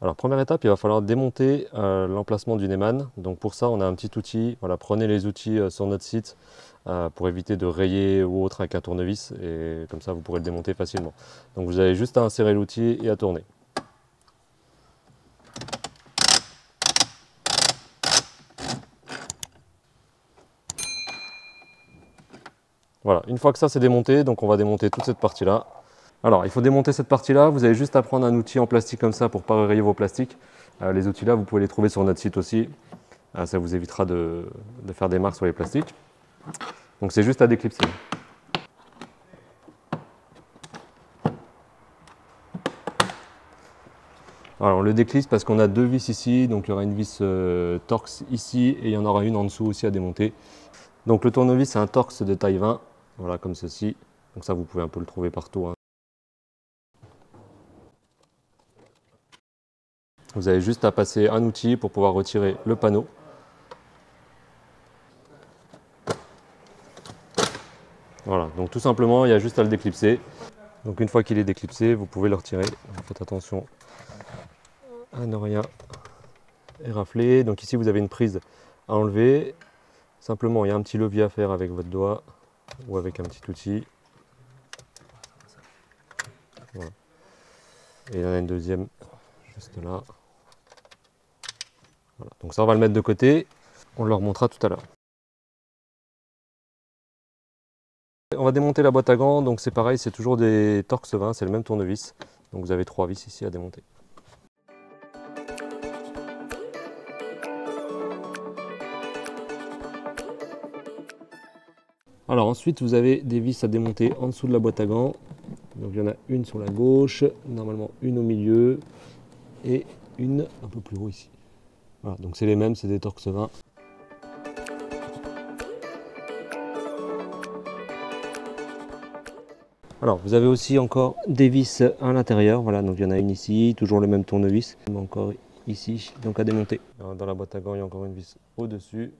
Alors première étape, il va falloir démonter l'emplacement du Neumann. Donc pour ça, on a un petit outil. Voilà, prenez les outils sur notre site pour éviter de rayer ou autre avec un tournevis et comme ça vous pourrez le démonter facilement. Donc vous avez juste à insérer l'outil et à tourner. Voilà, une fois que ça c'est démonté, donc on va démonter toute cette partie-là. Alors il faut démonter cette partie-là, vous avez juste à prendre un outil en plastique comme ça pour ne pas rayer vos plastiques. Les outils-là, vous pouvez les trouver sur notre site aussi. Ça vous évitera de faire des marques sur les plastiques. Donc c'est juste à déclipser. Alors on le déclipse parce qu'on a deux vis ici, donc il y aura une vis Torx ici et il y en aura une en dessous aussi à démonter. Donc le tournevis c'est un Torx de taille 20, voilà comme ceci. Donc ça vous pouvez un peu le trouver partout, hein. Vous avez juste à passer un outil pour pouvoir retirer le panneau. Voilà, donc tout simplement il y a juste à le déclipser. Donc une fois qu'il est déclipsé, vous pouvez le retirer. Faites attention à ne rien érafler. Donc ici vous avez une prise à enlever. Simplement il y a un petit levier à faire avec votre doigt ou avec un petit outil. Voilà. Et il y en a une deuxième juste là. Voilà. Donc ça on va le mettre de côté. On le remontera tout à l'heure. On va démonter la boîte à gants, donc c'est pareil, c'est toujours des Torx 20, c'est le même tournevis. Donc vous avez 3 vis ici à démonter. Alors ensuite vous avez des vis à démonter en dessous de la boîte à gants. Donc il y en a une sur la gauche, normalement une au milieu et une un peu plus haut ici. Voilà, donc c'est les mêmes, c'est des Torx 20. Alors vous avez aussi encore des vis à l'intérieur, voilà, donc il y en a une ici, toujours le même tournevis, encore ici, donc à démonter. Dans la boîte à gants, il y a encore une vis au-dessus.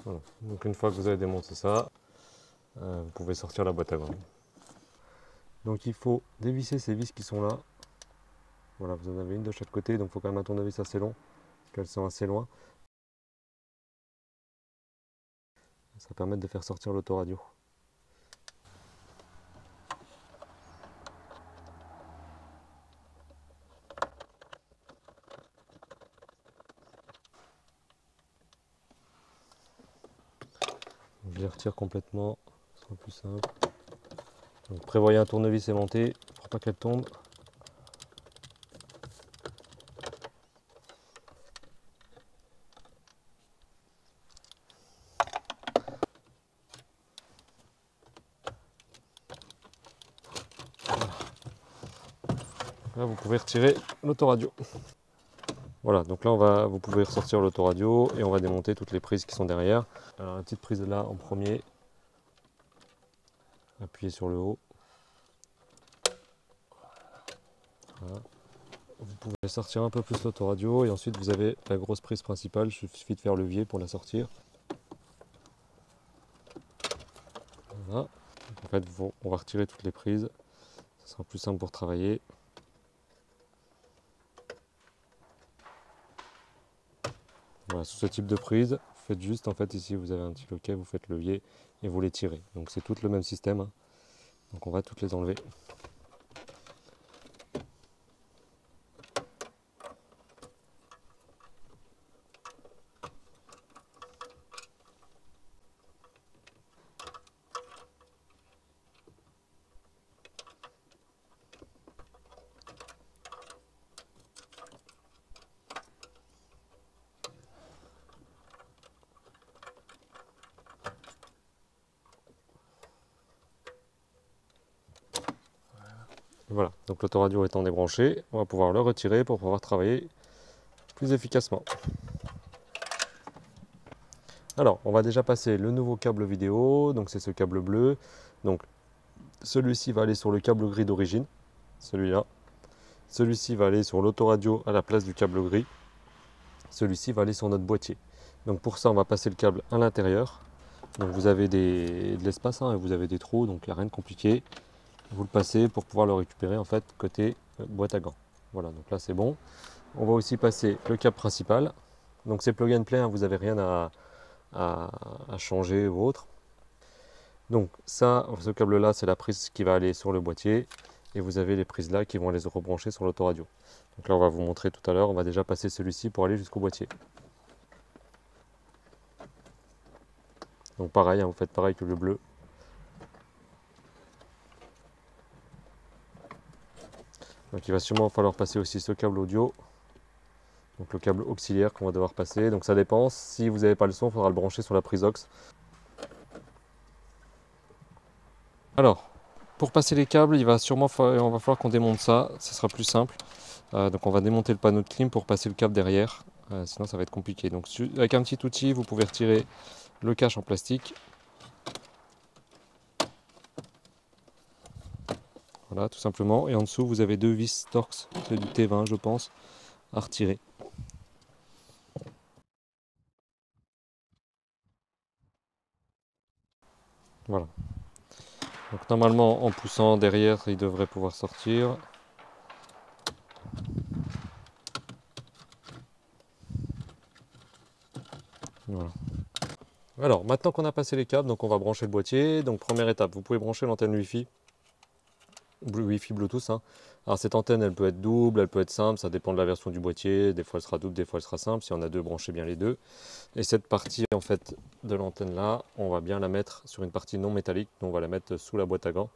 Voilà. Donc une fois que vous avez démonté ça, vous pouvez sortir la boîte à gants. Donc il faut dévisser ces vis qui sont là. Voilà, vous en avez une de chaque côté, donc il faut quand même un tournevis assez long, parce qu'elles sont assez loin. Ça permet de faire sortir l'autoradio. Je les retire complètement, ce sera plus simple. Donc prévoyez un tournevis aimanté pour pas qu'elle tombe. Là vous pouvez retirer l'autoradio. Voilà, donc là vous pouvez ressortir l'autoradio et on va démonter toutes les prises qui sont derrière. Alors la petite prise là en premier. Appuyez sur le haut. Voilà. Vous pouvez sortir un peu plus l'autoradio et ensuite vous avez la grosse prise principale, il suffit de faire levier pour la sortir. Voilà. En fait, on va retirer toutes les prises, ça sera plus simple pour travailler. Voilà, sous ce type de prise, vous faites juste, en fait, ici vous avez un petit loquet, vous faites levier et vous les tirez. Donc c'est tout le même système, hein. Donc on va toutes les enlever. Voilà, donc l'autoradio étant débranché, on va pouvoir le retirer pour pouvoir travailler plus efficacement. Alors, on va déjà passer le nouveau câble vidéo, donc c'est ce câble bleu. Donc celui-ci va aller sur le câble gris d'origine, celui-là. Celui-ci va aller sur l'autoradio à la place du câble gris. Celui-ci va aller sur notre boîtier. Donc pour ça, on va passer le câble à l'intérieur. Donc vous avez de l'espace et vous avez des trous, donc il n'y a rien de compliqué. Vous le passez pour pouvoir le récupérer en fait côté boîte à gants. Voilà, donc là c'est bon. On va aussi passer le câble principal. Donc c'est plug and play, vous n'avez rien à changer ou autre. Donc ça, ce câble là, c'est la prise qui va aller sur le boîtier. Et vous avez les prises là qui vont aller se rebrancher sur l'autoradio. Donc là on va vous montrer tout à l'heure, on va déjà passer celui-ci pour aller jusqu'au boîtier. Donc pareil, vous faites pareil que le bleu. Donc il va sûrement falloir passer aussi ce câble audio. Donc le câble auxiliaire qu'on va devoir passer. Donc ça dépend, si vous n'avez pas le son, il faudra le brancher sur la prise aux. Alors, pour passer les câbles, on va falloir qu'on démonte ça, ce sera plus simple. Donc on va démonter le panneau de clim pour passer le câble derrière, sinon ça va être compliqué. Donc avec un petit outil, vous pouvez retirer le cache en plastique. Voilà, tout simplement. Et en dessous, vous avez deux vis Torx, c'est du T20 je pense, à retirer. Voilà. Donc normalement, en poussant derrière, il devrait pouvoir sortir. Voilà. Alors, maintenant qu'on a passé les câbles, donc on va brancher le boîtier. Donc première étape, vous pouvez brancher l'antenne Wi-Fi. Wi-Fi Bluetooth. Alors cette antenne, elle peut être double, elle peut être simple, ça dépend de la version du boîtier. Des fois elle sera double, des fois elle sera simple. Si on a deux, branchez bien les deux. Et cette partie en fait de l'antenne là, on va bien la mettre sur une partie non métallique. Donc on va la mettre sous la boîte à gants.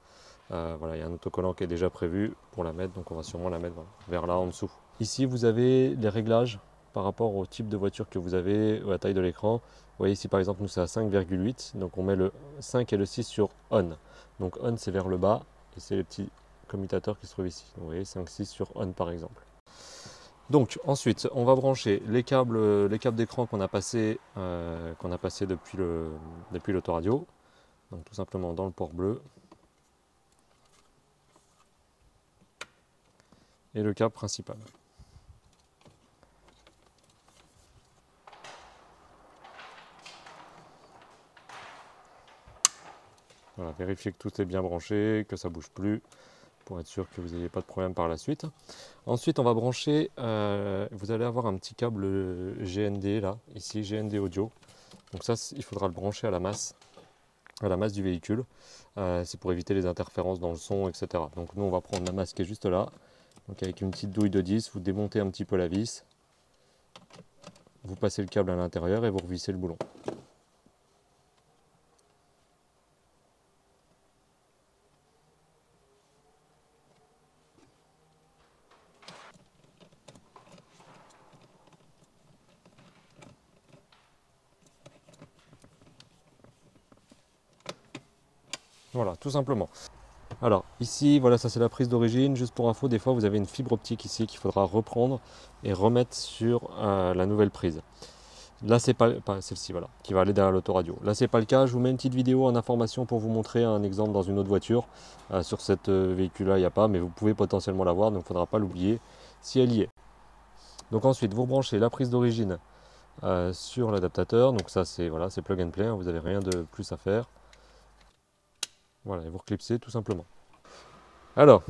Voilà, il y a un autocollant qui est déjà prévu pour la mettre, donc on va sûrement la mettre vers là en dessous. Ici vous avez les réglages par rapport au type de voiture que vous avez, à la taille de l'écran. Vous voyez ici par exemple nous c'est à 5,8, donc on met le 5 et le 6 sur on. Donc on c'est vers le bas et c'est les petits commutateurs qui se trouvent ici. Donc, vous voyez 5-6 sur on par exemple. Donc ensuite on va brancher les câbles d'écran qu'on a passé depuis l'autoradio. Donc tout simplement dans le port bleu. Et le câble principal. Voilà, vérifiez que tout est bien branché, que ça ne bouge plus, pour être sûr que vous n'ayez pas de problème par la suite. Ensuite, on va brancher, vous allez avoir un petit câble GND là, ici, GND audio. Donc ça, il faudra le brancher à la masse du véhicule. C'est pour éviter les interférences dans le son, etc. Donc nous, on va prendre la masse qui est juste là. Donc avec une petite douille de 10, vous démontez un petit peu la vis. Vous passez le câble à l'intérieur et vous revissez le boulon. Voilà, tout simplement. Alors ici, voilà, ça c'est la prise d'origine. Juste pour info, des fois vous avez une fibre optique ici qu'il faudra reprendre et remettre sur la nouvelle prise. Là c'est pas celle-ci, voilà, qui va aller derrière l'autoradio. Là c'est pas le cas, je vous mets une petite vidéo en information pour vous montrer un exemple dans une autre voiture. Sur cette véhicule là il n'y a pas, mais vous pouvez potentiellement l'avoir, donc il ne faudra pas l'oublier si elle y est. Donc ensuite vous branchez la prise d'origine sur l'adaptateur. Donc ça c'est voilà, c'est plug and play, vous n'avez rien de plus à faire. Voilà, et vous reclipsez tout simplement. Alors,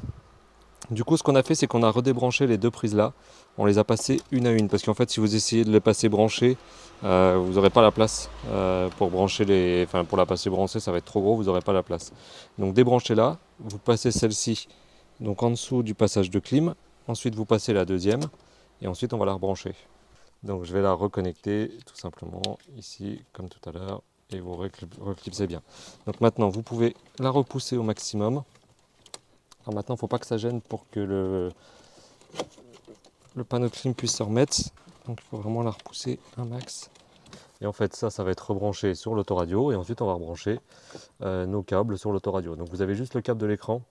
du coup, ce qu'on a fait, c'est qu'on a redébranché les deux prises là. On les a passées une à une, parce qu'en fait, si vous essayez de les passer branchées, vous n'aurez pas la place pour brancher pour la passer branchée, ça va être trop gros, vous n'aurez pas la place. Donc débranchez là, vous passez celle-ci, donc en dessous du passage de clim. Ensuite, vous passez la deuxième, et ensuite on va la rebrancher. Donc je vais la reconnecter tout simplement ici, comme tout à l'heure. Et vous reclipsez bien. Donc maintenant, vous pouvez la repousser au maximum. Alors maintenant, il ne faut pas que ça gêne pour que le panneau de clim puisse se remettre. Donc il faut vraiment la repousser un max. Et en fait, ça va être rebranché sur l'autoradio. Et ensuite, on va rebrancher nos câbles sur l'autoradio. Donc vous avez juste le câble de l'écran.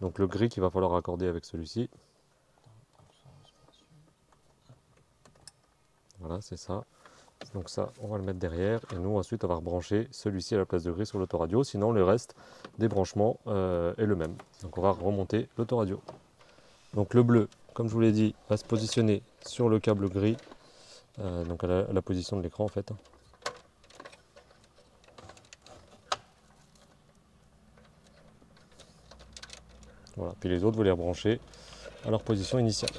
Donc le gris qu'il va falloir raccorder avec celui-ci. Voilà, c'est ça. Donc ça, on va le mettre derrière et nous ensuite on va rebrancher celui-ci à la place de gris sur l'autoradio. Sinon le reste des branchements est le même. Donc on va remonter l'autoradio. Donc le bleu, comme je vous l'ai dit, va se positionner sur le câble gris, donc à la position de l'écran en fait. Voilà. Puis les autres, vous les rebranchez à leur position initiale.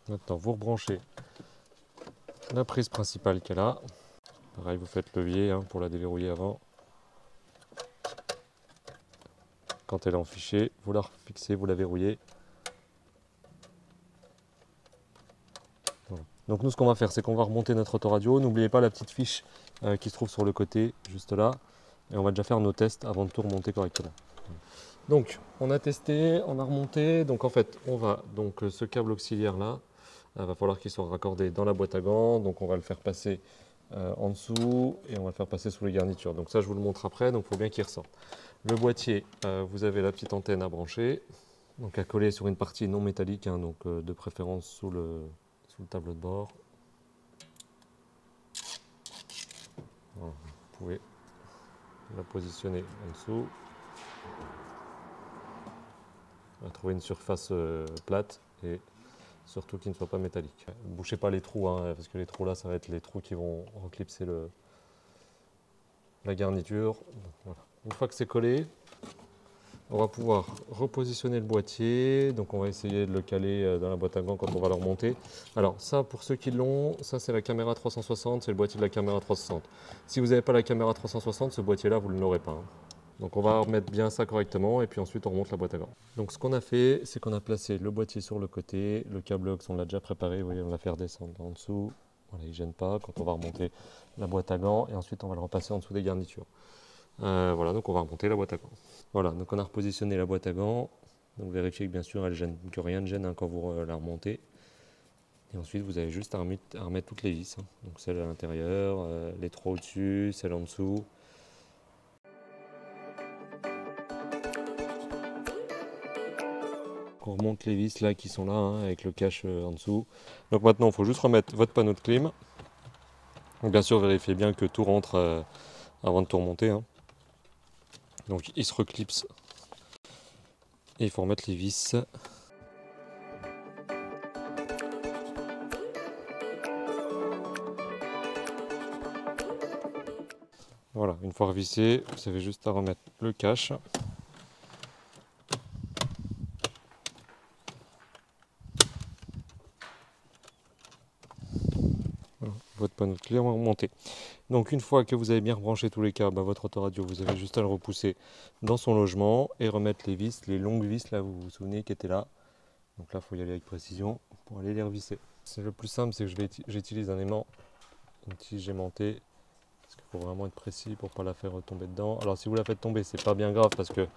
Maintenant, vous rebranchez la prise principale qu'elle a. Pareil, vous faites levier pour la déverrouiller avant. Quand elle est en fichier, vous la refixez, vous la verrouillez. Voilà. Donc nous, ce qu'on va faire, c'est qu'on va remonter notre autoradio. N'oubliez pas la petite fiche qui se trouve sur le côté, juste là. Et on va déjà faire nos tests avant de tout remonter correctement. Donc, on a testé, on a remonté. Donc en fait, on va donc ce câble auxiliaire là, il va falloir qu'il soit raccordé dans la boîte à gants. Donc on va le faire passer en dessous et on va le faire passer sous les garnitures. Donc ça, je vous le montre après. Donc il faut bien qu'il ressorte. Le boîtier, vous avez la petite antenne à brancher, donc à coller sur une partie non métallique, donc de préférence sous le tableau de bord. Voilà, vous pouvez la positionner en dessous. On va trouver une surface plate et surtout qui ne soit pas métallique. Ne bouchez pas les trous, parce que les trous là, ça va être les trous qui vont reclipser la garniture. Voilà. Une fois que c'est collé, on va pouvoir repositionner le boîtier. Donc on va essayer de le caler dans la boîte à gants quand on va le remonter. Alors ça, pour ceux qui l'ont, ça c'est la caméra 360, c'est le boîtier de la caméra 360. Si vous n'avez pas la caméra 360, ce boîtier là, vous ne l'aurez pas. Donc on va remettre bien ça correctement et puis ensuite on remonte la boîte à gants. Donc ce qu'on a fait, c'est qu'on a placé le boîtier sur le côté, le câble aux, on l'a déjà préparé, vous voyez, on l'a fait redescendre en dessous. Voilà, il ne gêne pas quand on va remonter la boîte à gants et ensuite on va le repasser en dessous des garnitures. Voilà, donc on va remonter la boîte à gants. Voilà, donc on a repositionné la boîte à gants. Donc vérifiez que bien sûr que rien ne gêne quand vous la remontez. Et ensuite vous avez juste à remettre toutes les vis. Donc celle à l'intérieur, les trois au-dessus, celle en dessous. On remonte les vis là qui sont là avec le cache en dessous. Donc maintenant il faut juste remettre votre panneau de clim. Donc bien sûr vérifiez bien que tout rentre avant de tout remonter. Donc il se reclipse. Et il faut remettre les vis. Voilà, une fois revissé, vous avez juste à remettre le cache. Voilà, votre panneau de clé va remonter. Donc une fois que vous avez bien rebranché tous les câbles à votre autoradio, vous avez juste à le repousser dans son logement et remettre les vis, les longues vis là, vous vous souvenez qui étaient là. Donc là, il faut y aller avec précision pour aller les revisser. C'est le plus simple, c'est que j'utilise un aimant, une tige aimantée. Parce qu'il faut vraiment être précis pour ne pas la faire tomber dedans. Alors si vous la faites tomber, c'est pas bien grave parce que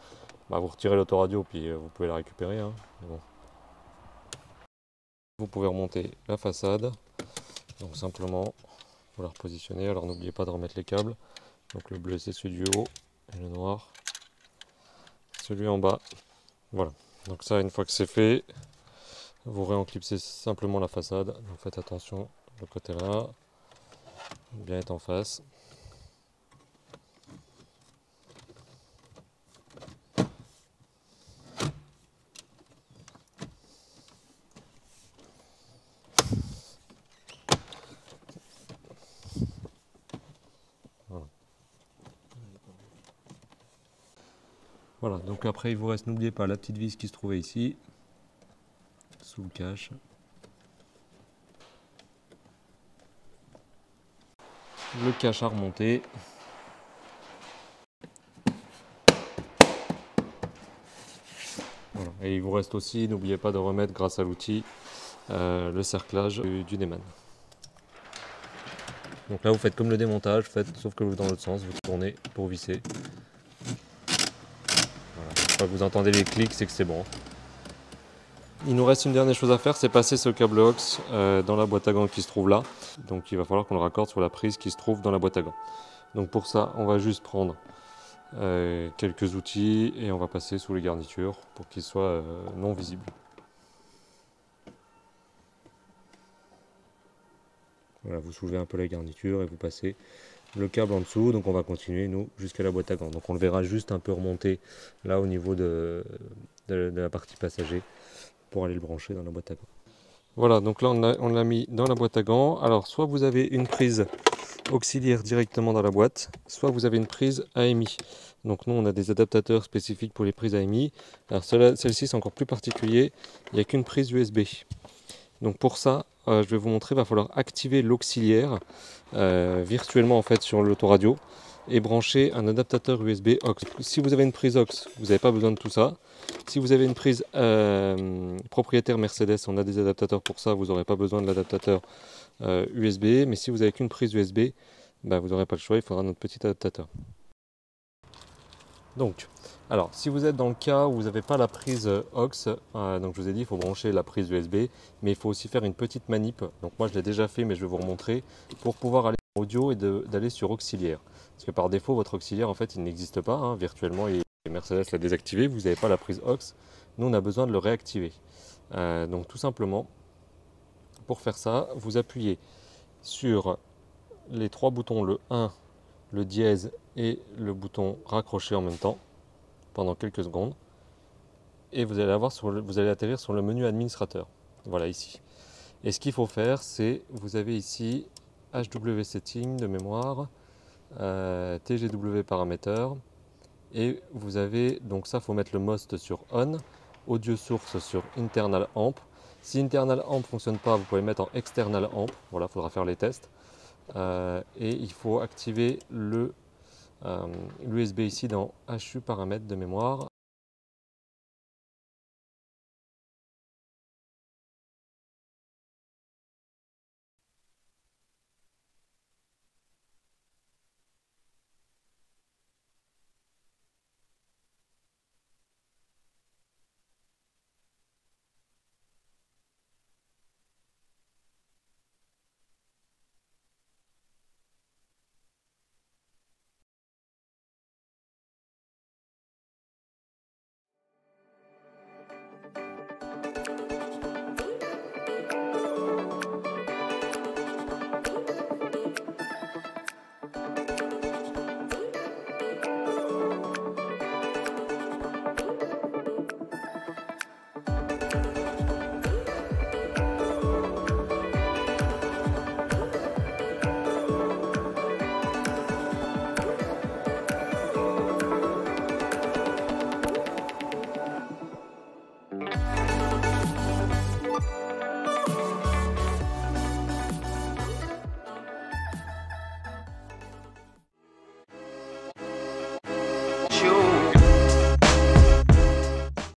vous retirez l'autoradio puis vous pouvez la récupérer. Mais bon. Vous pouvez remonter la façade. Donc simplement, vous la repositionnez. Alors n'oubliez pas de remettre les câbles. Donc le bleu c'est celui du haut et le noir celui en bas. Voilà. Donc ça, une fois que c'est fait, vous réenclipsez simplement la façade. Donc faites attention, le côté là, bien être en face. Voilà, donc après il vous reste, n'oubliez pas la petite vis qui se trouvait ici, sous le cache. Le cache à remonter. Et il vous reste aussi, n'oubliez pas de remettre grâce à l'outil le cerclage du Neyman. Donc là vous faites comme le démontage, sauf que dans l'autre sens, vous tournez pour visser. Voilà. Une fois que vous entendez les clics, c'est que c'est bon. Il nous reste une dernière chose à faire, c'est passer ce câble aux dans la boîte à gants qui se trouve là. Donc il va falloir qu'on le raccorde sur la prise qui se trouve dans la boîte à gants. Donc pour ça, on va juste prendre quelques outils et on va passer sous les garnitures pour qu'ils soient non visibles. Voilà, vous soulevez un peu la garniture et vous passez le câble en dessous. Donc on va continuer nous jusqu'à la boîte à gants. Donc on le verra juste un peu remonter là au niveau de la partie passager pour aller le brancher dans la boîte à gants. Voilà, donc là on l'a mis dans la boîte à gants. Alors soit vous avez une prise auxiliaire directement dans la boîte, soit vous avez une prise AMI. Donc nous on a des adaptateurs spécifiques pour les prises AMI. Alors celle-ci c'est encore plus particulier, il n'y a qu'une prise USB. Donc pour ça, je vais vous montrer, il va falloir activer l'auxiliaire virtuellement en fait sur l'autoradio et brancher un adaptateur USB aux. Si vous avez une prise aux, vous n'avez pas besoin de tout ça. Si vous avez une prise propriétaire Mercedes, on a des adaptateurs pour ça, vous n'aurez pas besoin de l'adaptateur USB. Mais si vous n'avez qu'une prise USB, bah, vous n'aurez pas le choix, il faudra notre petit adaptateur. Donc, alors, si vous êtes dans le cas où vous n'avez pas la prise aux, donc je vous ai dit, il faut brancher la prise USB, mais il faut aussi faire une petite manip. Donc moi, je l'ai déjà fait, mais je vais vous remontrer pour pouvoir aller en audio et d'aller sur auxiliaire. Parce que par défaut, votre auxiliaire, en fait, il n'existe pas. Hein, virtuellement, et Mercedes l'a désactivé. Vous n'avez pas la prise aux. Nous, on a besoin de le réactiver. Donc, tout simplement, pour faire ça, vous appuyez sur les trois boutons, le 1, le dièse et le bouton raccrocher en même temps pendant quelques secondes et vous allez atterrir sur le menu administrateur, voilà ici. Et ce qu'il faut faire, c'est, vous avez ici HW Setting de mémoire, TGW paramètres, et vous avez, donc ça faut mettre le most sur on, audio source sur internal amp. Si internal amp ne fonctionne pas, vous pouvez mettre en external amp, voilà, il faudra faire les tests. Et il faut activer l'USB ici dans HU paramètres de mémoire